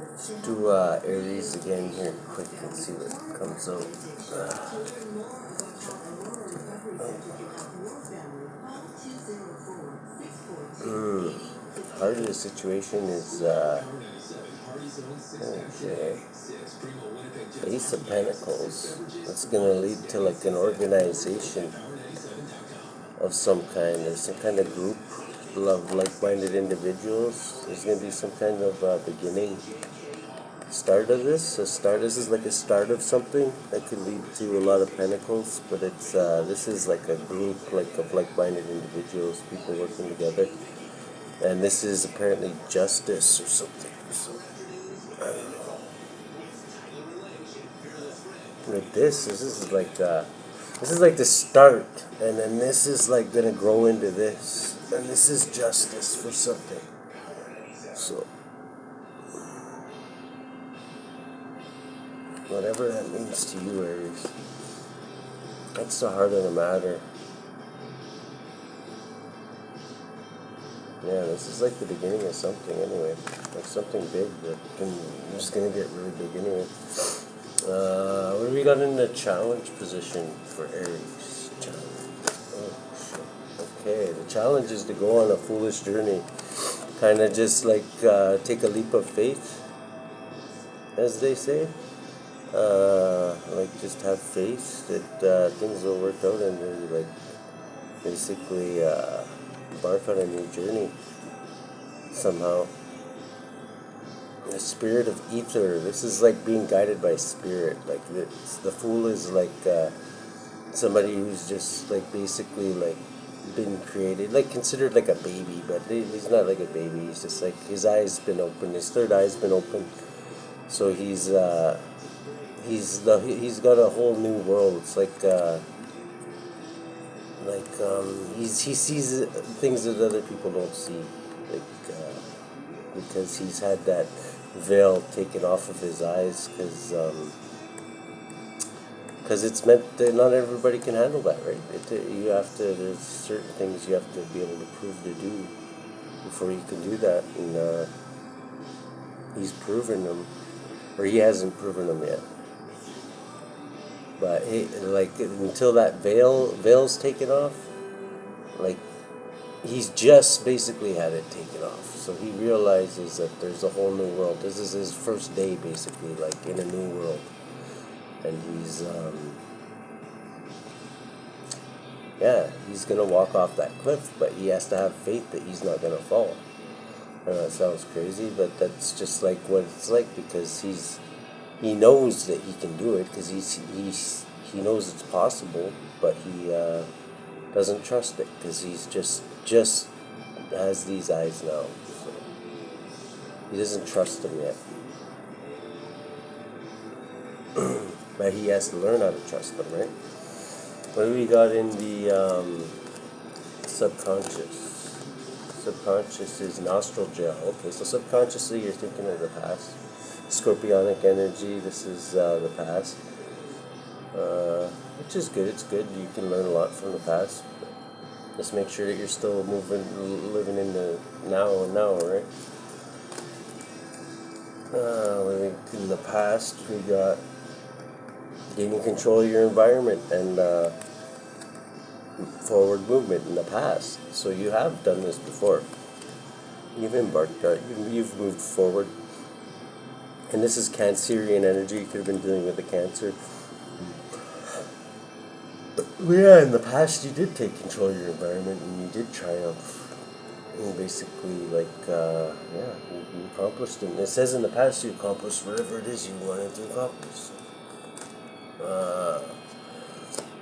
Let's do Aries again here quick and see what comes out. Heart of the situation is okay. Ace of Pentacles. That's gonna lead to like an organization of some kind. There's some kind of group of like-minded individuals. There's gonna be some kind of beginning. Start of this. This is like a start of something that could lead to a lot of pentacles, but it's this is like a group of like-minded individuals, people working together, and this is apparently justice or something. So I don't know. With this is like the start, and then this is like gonna grow into this, and this is justice for something. So whatever that means to you, Aries, that's the heart of the matter. Yeah, this is like the beginning of something anyway. Like something big that is going to get really big anyway. What do we got in the challenge position for Aries? Oh, shit. Okay, the challenge is to go on a foolish journey. Kind of just like take a leap of faith, as they say. Like just have faith that things will work out, and then like basically embark on a new journey somehow. The spirit of ether. This is like being guided by spirit. Like the fool is like somebody who's just like basically like been created, like considered like a baby, but he's not like a baby. He's just like his eye's been open. His third eye's been open, so he's got a whole new world. It's he sees things that other people don't see, because he's had that veil taken off of his eyes, because it's meant that not everybody can handle that, right? There's certain things you have to be able to prove to do before you can do that, and he's proven them, or he hasn't proven them yet. But until that veil's taken off, like he's just basically had it taken off. So he realizes that there's a whole new world. This is his first day, basically, like in a new world, and he's gonna walk off that cliff, but he has to have faith that he's not gonna fall. I know that sounds crazy, but that's just like what it's like, because he knows that he can do it, because he knows it's possible, but he doesn't trust it, because he's just has these eyes now. So he doesn't trust them yet. But he has to learn how to trust them, right? What do we got in the subconscious? Subconscious is nostril gel. Okay, so subconsciously you're thinking of the past. Scorpionic energy, this is the past. Which is good, it's good. You can learn a lot from the past. Just make sure that you're still living in the now, right? In the past, we got gaining control of your environment and forward movement in the past. So you have done this before. You've embarked on, you've moved forward. And this is Cancerian energy. You could have been dealing with the Cancer. Yeah, in the past you did take control of your environment and you did triumph. And basically, you accomplished it. And it says in the past you accomplished whatever it is you wanted to accomplish.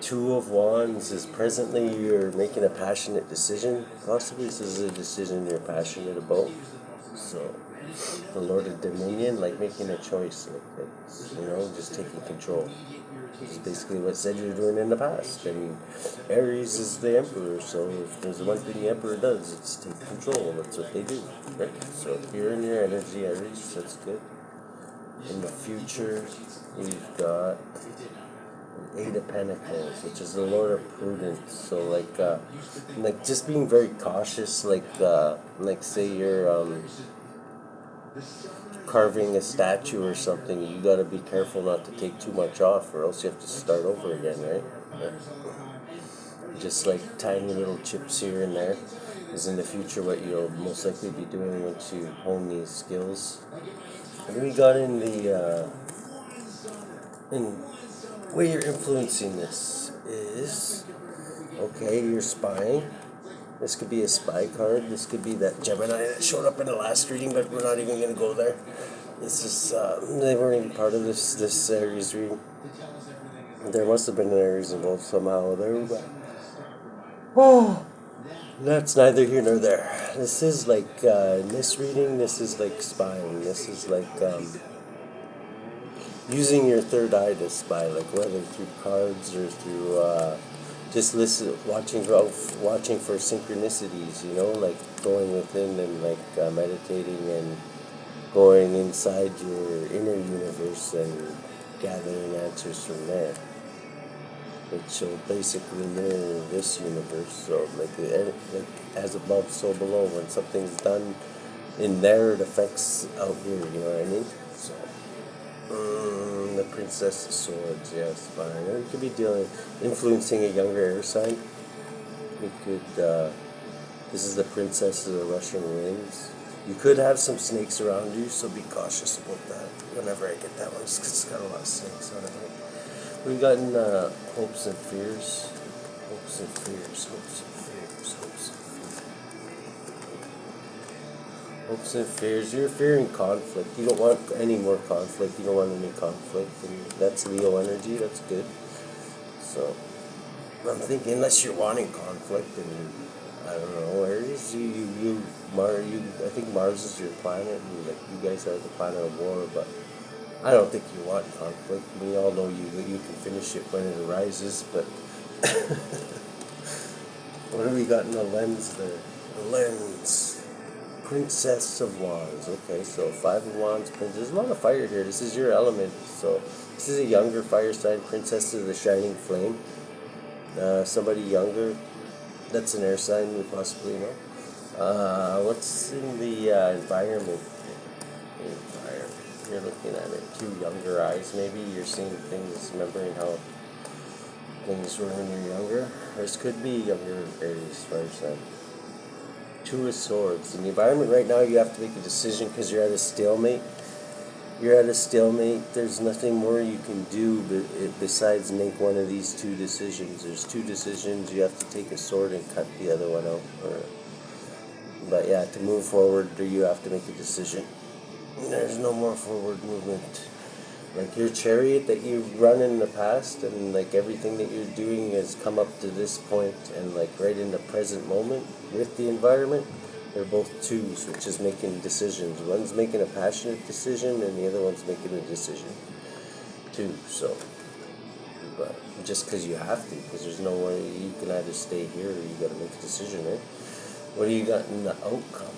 Two of Wands is presently you're making a passionate decision. Possibly this is a decision you're passionate about. So, the Lord of Dominion, like making a choice, like it's, just taking control. This is basically what said you're doing in the past. And Aries is the Emperor, so if there's one thing the Emperor does, it's take control. That's what they do, right? So if you're in your energy, Aries, that's good. In the future, we've got Eight of Pentacles, which is the Lord of Prudence. So like just being very cautious. Like say you're carving a statue or something, you gotta be careful not to take too much off, or else you have to start over again, right? Yeah. Just like tiny little chips here and there is in the future what you'll most likely be doing once you hone these skills. And then we got in way you're influencing this is, okay, you're spying. This could be a spy card. This could be that Gemini that showed up in the last reading, but we're not even going to go there. This is, they weren't even part of this Aries reading. There must have been an Aries involved somehow there, but oh, that's neither here nor there. This is like, in this reading, this is like spying. This is like, using your third eye to spy, like whether through cards or through, just watching for synchronicities, like going within and like meditating and going inside your inner universe and gathering answers from there, which will basically mirror this universe. So like as above, so below. When something's done in there, it affects out here. You know what I mean? So. The Princess of Swords, yes, fine. We could be influencing a younger air sign. We could, this is the Princess of the Russian Winds. You could have some snakes around you, so be cautious about that whenever I get that one, because it's got a lot of snakes on it. We've gotten hopes and fears. Hopes and fears, hopes and fears, hopes and fears. Hopes and fears. You're fearing conflict. You don't want any more conflict. You don't want any conflict. And that's Leo energy. That's good. So, I'm thinking, unless you're wanting conflict, and I don't know, Aries, I think Mars is your planet, and like you guys are the planet of war, but I don't think you want conflict. We all know you can finish it when it arises, but what have we got in the lens there? The lens. Princess of Wands. Okay, so 5 of Wands, Princess. There's a lot of fire here. This is your element. So this is a younger fire sign. Princess of the Shining Flame. Somebody younger. That's an air sign we possibly know. What's in the environment? You're looking at it through younger eyes. Maybe you're seeing things, remembering how things were when you're younger. This could be younger Aries fire sign. 2 of Swords. In the environment right now, you have to make a decision because you're at a stalemate. There's nothing more you can do besides make one of these 2 decisions. There's 2 decisions. You have to take a sword and cut the other one out. But yeah, to move forward, you have to make a decision. There's no more forward movement. Like your chariot that you've run in the past, and like everything that you're doing has come up to this point, and like right in the present moment with the environment, they're both 2s, which is making decisions. One's making a passionate decision, and the other one's making a decision too. So, but just because you have to, because there's no way you can either stay here or you got to make a decision, right? What do you got in the outcome?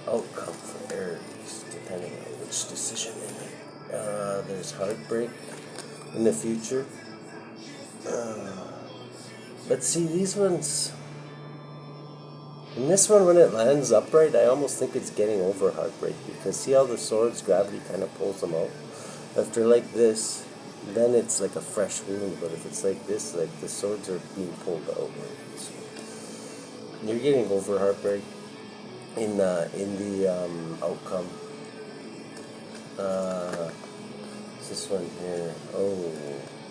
The outcome for Aries, depending on which decision they make. There's heartbreak in the future. But see, these ones, in this one, when it lands upright, I almost think it's getting over heartbreak, because see how the swords, gravity kind of pulls them out. If they're like this, then it's like a fresh wound, but if it's like this, like the swords are being pulled out. Right? So you're getting over heartbreak in the outcome. This one here. Oh,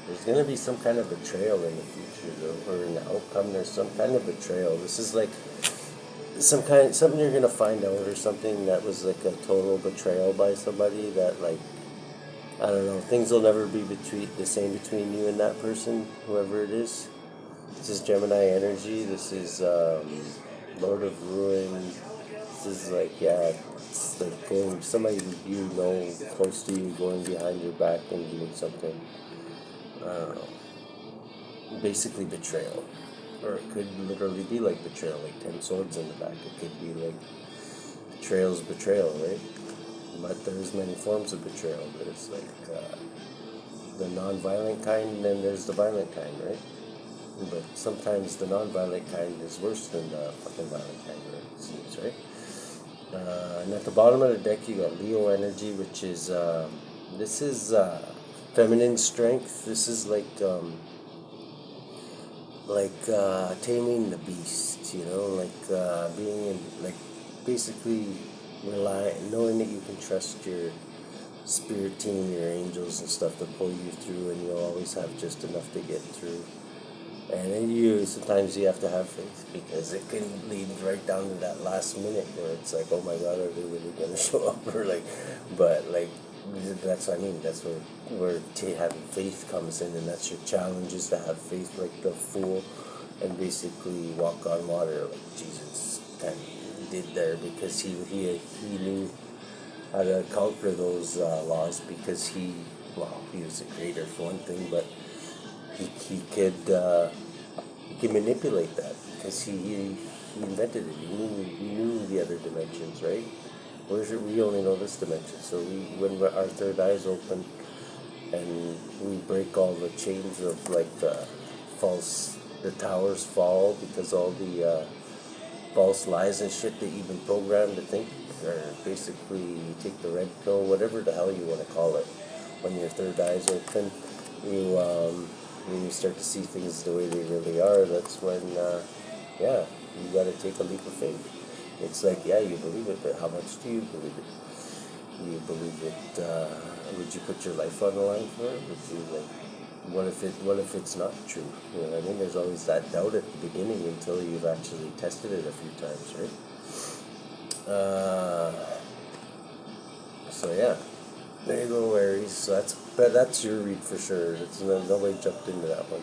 there's gonna be some kind of betrayal in the future, though, or in the outcome. There's some kind of betrayal. This is like something you're gonna find out, or something that was like a total betrayal by somebody that, like, I don't know. Things will never be the same between you and that person, whoever it is. This is Gemini energy. This is Lord of Ruin. This is like, yeah, it's like going, somebody you know close to you going behind your back and doing something. I don't know. Basically betrayal. Or it could literally be like betrayal, like 10 swords in the back. It could be like betrayal's betrayal, right? But there's many forms of betrayal. There's like the non-violent kind, and then there's the violent kind, right? But sometimes the non-violent kind is worse than the fucking violent kind, right? It seems, right? And at the bottom of the deck, you got Leo energy, which is this is feminine strength. This is taming the beast. You know, being in, basically knowing that you can trust your spirit team, your angels and stuff to pull you through, and you'll always have just enough to get through. And then sometimes you have to have faith because it can lead right down to that last minute where it's like, oh my God, are they really going to show up? But that's what I mean. That's where having faith comes in, and that's your challenge, is to have faith like the fool, and basically walk on water like Jesus kind of did there, because he knew how to conquer those laws, because he was a creator for one thing, but he could manipulate that, because he invented it. He knew the other dimensions, right? We only know this dimension. So when our third eye is open, and we break all the chains of the towers fall, because all the false lies and shit that you've been programmed to think, or basically you take the red pill, whatever the hell you want to call it. When your third eye is open, when you start to see things the way they really are, that's when, you got to take a leap of faith. It's like, yeah, you believe it, but how much do you believe it? Do you believe it? Would you put your life on the line for it? Would you what if it's not true? You know what I mean? There's always that doubt at the beginning until you've actually tested it a few times, right? So yeah, there you go, Aries. So that's your read for sure. Nobody jumped into that one.